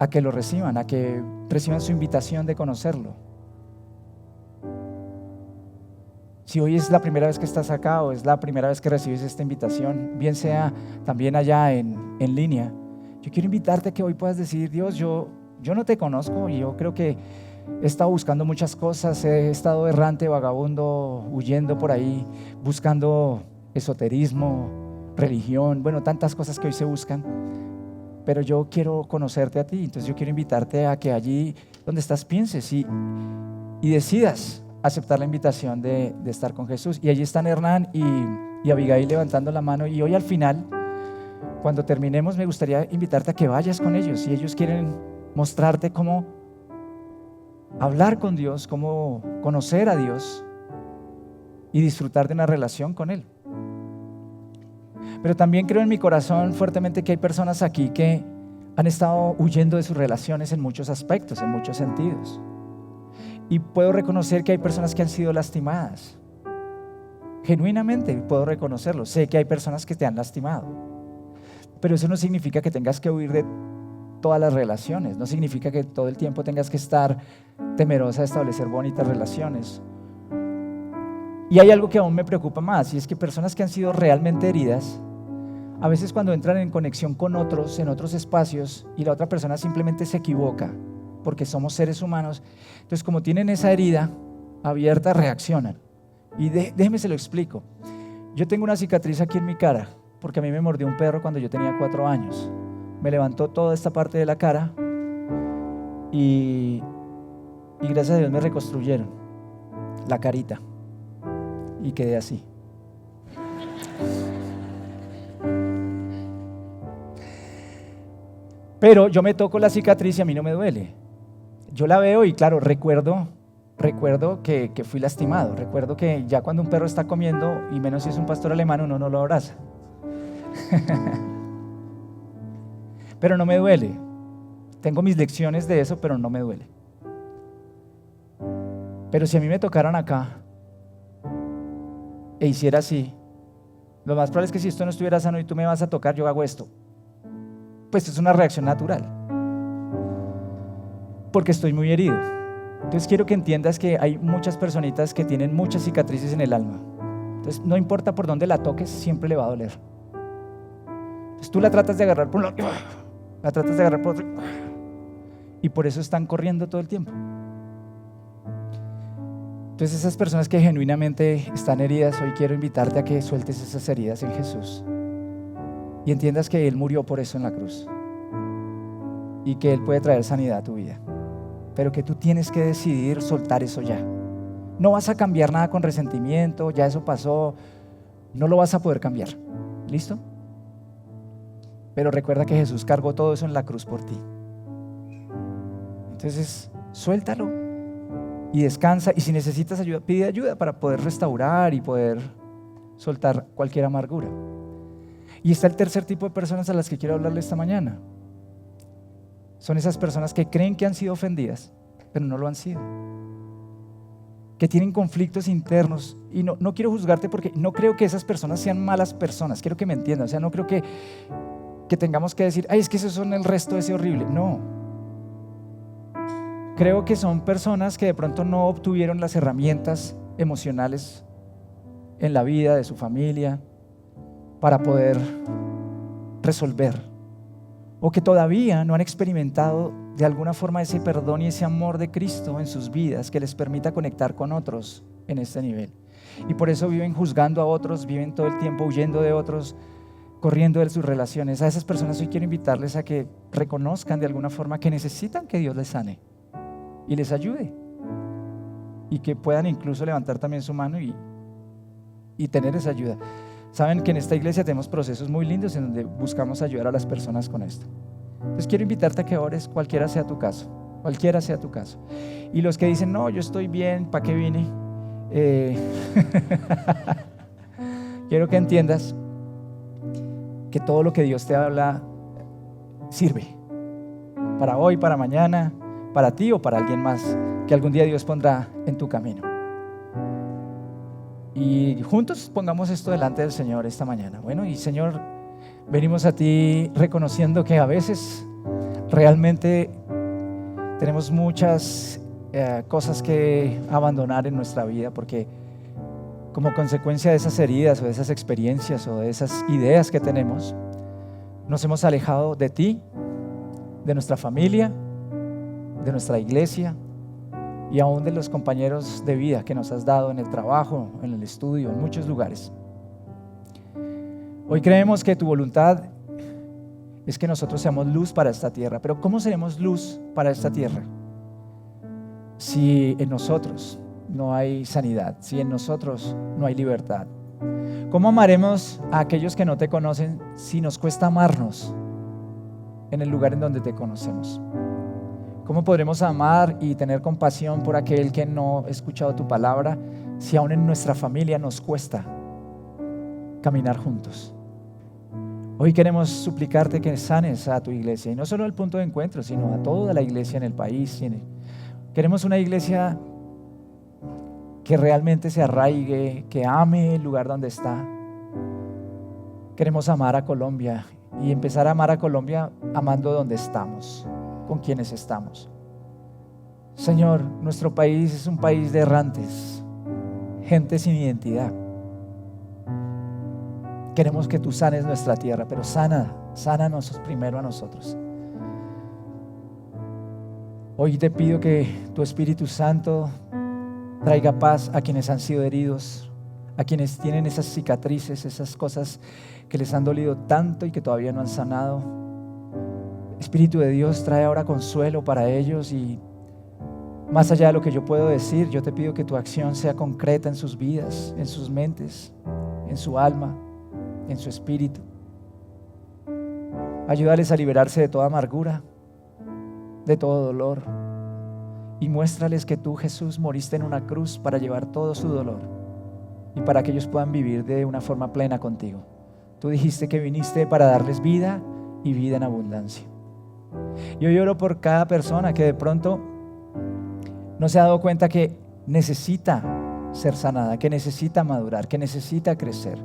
que lo reciban, a que reciban su invitación de conocerlo. Si hoy es la primera vez que estás acá o es la primera vez que recibes esta invitación, bien sea también allá en línea, yo quiero invitarte a que hoy puedas decir, Dios, yo no te conozco y yo creo que he estado buscando muchas cosas, he estado errante, vagabundo, huyendo por ahí, buscando esoterismo, religión, bueno, tantas cosas que hoy se buscan. Pero yo quiero conocerte a ti, entonces yo quiero invitarte a que allí donde estás pienses y decidas aceptar la invitación de estar con Jesús. Y allí están Hernán y Abigail levantando la mano, y hoy al final, cuando terminemos, me gustaría invitarte a que vayas con ellos. Si ellos quieren mostrarte cómo hablar con Dios, cómo conocer a Dios y disfrutar de una relación con Él. Pero también creo en mi corazón fuertemente que hay personas aquí que han estado huyendo de sus relaciones en muchos aspectos, en muchos sentidos. Y puedo reconocer que hay personas que han sido lastimadas. Genuinamente puedo reconocerlo. Sé que hay personas que te han lastimado. Pero eso no significa que tengas que huir de todas las relaciones. No significa que todo el tiempo tengas que estar temerosa de establecer bonitas relaciones. Y hay algo que aún me preocupa más, y es que personas que han sido realmente heridas a veces cuando entran en conexión con otros, en otros espacios, y la otra persona simplemente se equivoca, porque somos seres humanos, entonces como tienen esa herida abierta, reaccionan. Y déjeme se lo explico. Yo tengo una cicatriz aquí en mi cara, porque a mí me mordió un perro cuando yo tenía 4 años. Me levantó toda esta parte de la cara y gracias a Dios me reconstruyeron la carita y quedé así. Pero yo me toco la cicatriz y a mí no me duele. Yo la veo y claro, recuerdo que fui lastimado. Recuerdo que ya cuando un perro está comiendo, y menos si es un pastor alemán, uno no lo abraza. Pero no me duele. Tengo mis lecciones de eso, pero no me duele. Pero si a mí me tocaran acá e hiciera así, lo más probable es que si esto no estuviera sano y tú me vas a tocar, yo hago esto. Pues es una reacción natural, porque estoy muy herido. Entonces quiero que entiendas que hay muchas personitas que tienen muchas cicatrices en el alma. Entonces no importa por dónde la toques, siempre le va a doler. Entonces tú la tratas de agarrar por un lado, la tratas de agarrar por otro, y por eso están corriendo todo el tiempo. Entonces esas personas que genuinamente están heridas, hoy quiero invitarte a que sueltes esas heridas en Jesús y entiendas que Él murió por eso en la cruz y que Él puede traer sanidad a tu vida, pero que tú tienes que decidir soltar eso ya. No vas a cambiar nada con resentimiento, ya eso pasó, no lo vas a poder cambiar. ¿Listo? Pero recuerda que Jesús cargó todo eso en la cruz por ti. Entonces suéltalo y descansa, y si necesitas ayuda, pide ayuda para poder restaurar y poder soltar cualquier amargura. Y está el tercer tipo de personas a las que quiero hablarle esta mañana. Son esas personas que creen que han sido ofendidas, pero no lo han sido. Que tienen conflictos internos. Y no quiero juzgarte porque no creo que esas personas sean malas personas. Quiero que me entiendan. O sea, no creo que tengamos que decir, ay, es que esos son el resto de ese horrible. No. Creo que son personas que de pronto no obtuvieron las herramientas emocionales en la vida de su familia para poder resolver, o que todavía no han experimentado de alguna forma ese perdón y ese amor de Cristo en sus vidas que les permita conectar con otros en este nivel, y por eso viven juzgando a otros, viven todo el tiempo huyendo de otros, corriendo de sus relaciones. A esas personas hoy quiero invitarles a que reconozcan de alguna forma que necesitan que Dios les sane y les ayude, y que puedan incluso levantar también su mano y tener esa ayuda. Saben que en esta iglesia tenemos procesos muy lindos en donde buscamos ayudar a las personas con esto. Entonces quiero invitarte a que ores, cualquiera sea tu caso, cualquiera sea tu caso. Y los que dicen, no, yo estoy bien, ¿para qué vine? Quiero que entiendas que todo lo que Dios te habla sirve para hoy, para mañana, para ti o para alguien más que algún día Dios pondrá en tu camino. Y juntos pongamos esto delante del Señor esta mañana. Bueno, y Señor, venimos a ti reconociendo que a veces realmente tenemos muchas cosas que abandonar en nuestra vida, porque como consecuencia de esas heridas o de esas experiencias o de esas ideas que tenemos, nos hemos alejado de ti, de nuestra familia, de nuestra iglesia y aún de los compañeros de vida que nos has dado en el trabajo, en el estudio, en muchos lugares. Hoy creemos que tu voluntad es que nosotros seamos luz para esta tierra. Pero ¿cómo seremos luz para esta tierra si en nosotros no hay sanidad, si en nosotros no hay libertad? ¿Cómo amaremos a aquellos que no te conocen si nos cuesta amarnos en el lugar en donde te conocemos? ¿Cómo podremos amar y tener compasión por aquel que no ha escuchado tu palabra si aún en nuestra familia nos cuesta caminar juntos? Hoy queremos suplicarte que sanes a tu iglesia, y no solo al punto de encuentro, sino a toda la iglesia en el país. Queremos una iglesia que realmente se arraigue, que ame el lugar donde está. Queremos amar a Colombia y empezar a amar a Colombia amando donde estamos, con quienes estamos. Señor, nuestro país es un país de errantes, gente sin identidad. Queremos que tú sanes nuestra tierra, pero sánanos primero a nosotros. Hoy te pido que tu Espíritu Santo traiga paz a quienes han sido heridos, a quienes tienen esas cicatrices, esas cosas que les han dolido tanto y que todavía no han sanado. Espíritu de Dios, trae ahora consuelo para ellos y más allá de lo que yo puedo decir, yo te pido que tu acción sea concreta en sus vidas, en sus mentes, en su alma, en su espíritu. Ayúdales a liberarse de toda amargura, de todo dolor, y muéstrales que tú, Jesús, moriste en una cruz para llevar todo su dolor y para que ellos puedan vivir de una forma plena contigo. Tú dijiste que viniste para darles vida y vida en abundancia. Yo oro por cada persona que de pronto no se ha dado cuenta que necesita ser sanada, que necesita madurar, que necesita crecer.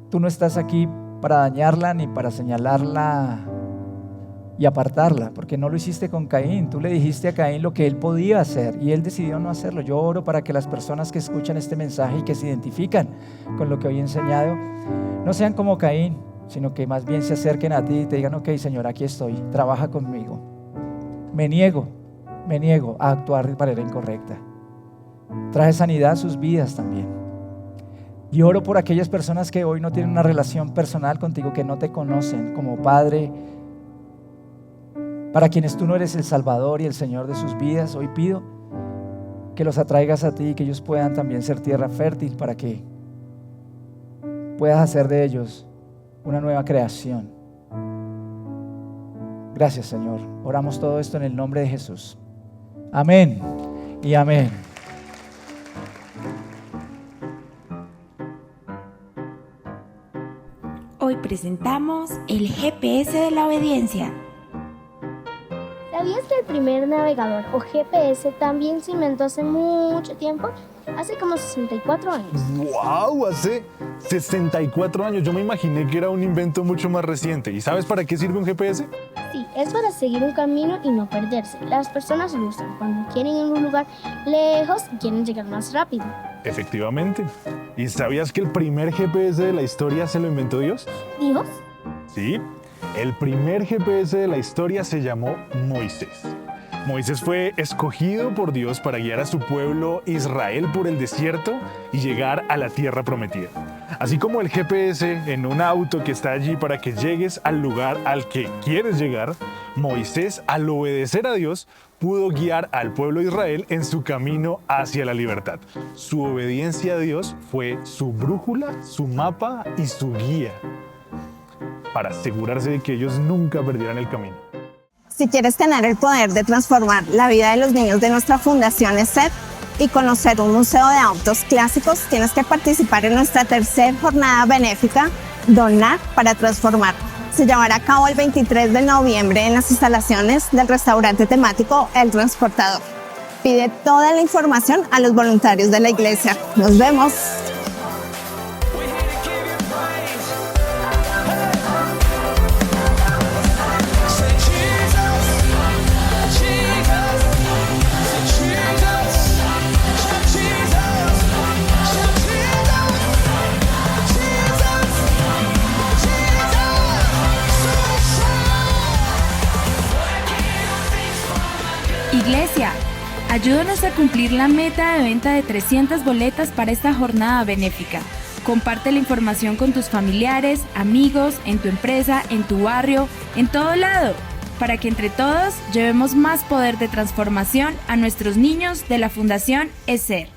Tú no estás aquí para dañarla ni para señalarla y apartarla, porque no lo hiciste con Caín. Tú le dijiste a Caín lo que él podía hacer y él decidió no hacerlo. Yo oro para que las personas que escuchan este mensaje y que se identifican con lo que hoy he enseñado no sean como Caín, sino que más bien se acerquen a ti y te digan: ok, Señor, aquí estoy, trabaja conmigo. Me niego a actuar de manera incorrecta. Trae sanidad a sus vidas también. Y oro por aquellas personas que hoy no tienen una relación personal contigo, que no te conocen como Padre, para quienes tú no eres el Salvador y el Señor de sus vidas. Hoy pido que los atraigas a ti y que ellos puedan también ser tierra fértil para que puedas hacer de ellos una nueva creación. Gracias, Señor. Oramos todo esto en el nombre de Jesús. Amén y amén. Hoy presentamos el GPS de la obediencia. ¿Sabías que el primer navegador o GPS también se inventó hace mucho tiempo? Hace como 64 años. ¡Wow! Hace 64 años. Yo me imaginé que era un invento mucho más reciente. ¿Y sabes para qué sirve un GPS? Sí, es para seguir un camino y no perderse. Las personas lo usan cuando quieren ir a un lugar lejos y quieren llegar más rápido. Efectivamente. ¿Y sabías que el primer GPS de la historia se lo inventó Dios? ¿Dios? Sí. El primer GPS de la historia se llamó Moisés. Moisés fue escogido por Dios para guiar a su pueblo Israel por el desierto y llegar a la tierra prometida. Así como el GPS en un auto que está allí para que llegues al lugar al que quieres llegar, Moisés, al obedecer a Dios, pudo guiar al pueblo de Israel en su camino hacia la libertad. Su obediencia a Dios fue su brújula, su mapa y su guía, para asegurarse de que ellos nunca perdieran el camino. Si quieres tener el poder de transformar la vida de los niños de nuestra Fundación ESET y conocer un museo de autos clásicos, tienes que participar en nuestra tercera jornada benéfica, Donar para Transformar. Se llevará a cabo el 23 de noviembre en las instalaciones del restaurante temático El Transportador. Pide toda la información a los voluntarios de la iglesia. ¡Nos vemos! Iglesia, ayúdanos a cumplir la meta de venta de 300 boletas para esta jornada benéfica. Comparte la información con tus familiares, amigos, en tu empresa, en tu barrio, en todo lado, para que entre todos llevemos más poder de transformación a nuestros niños de la Fundación ESER.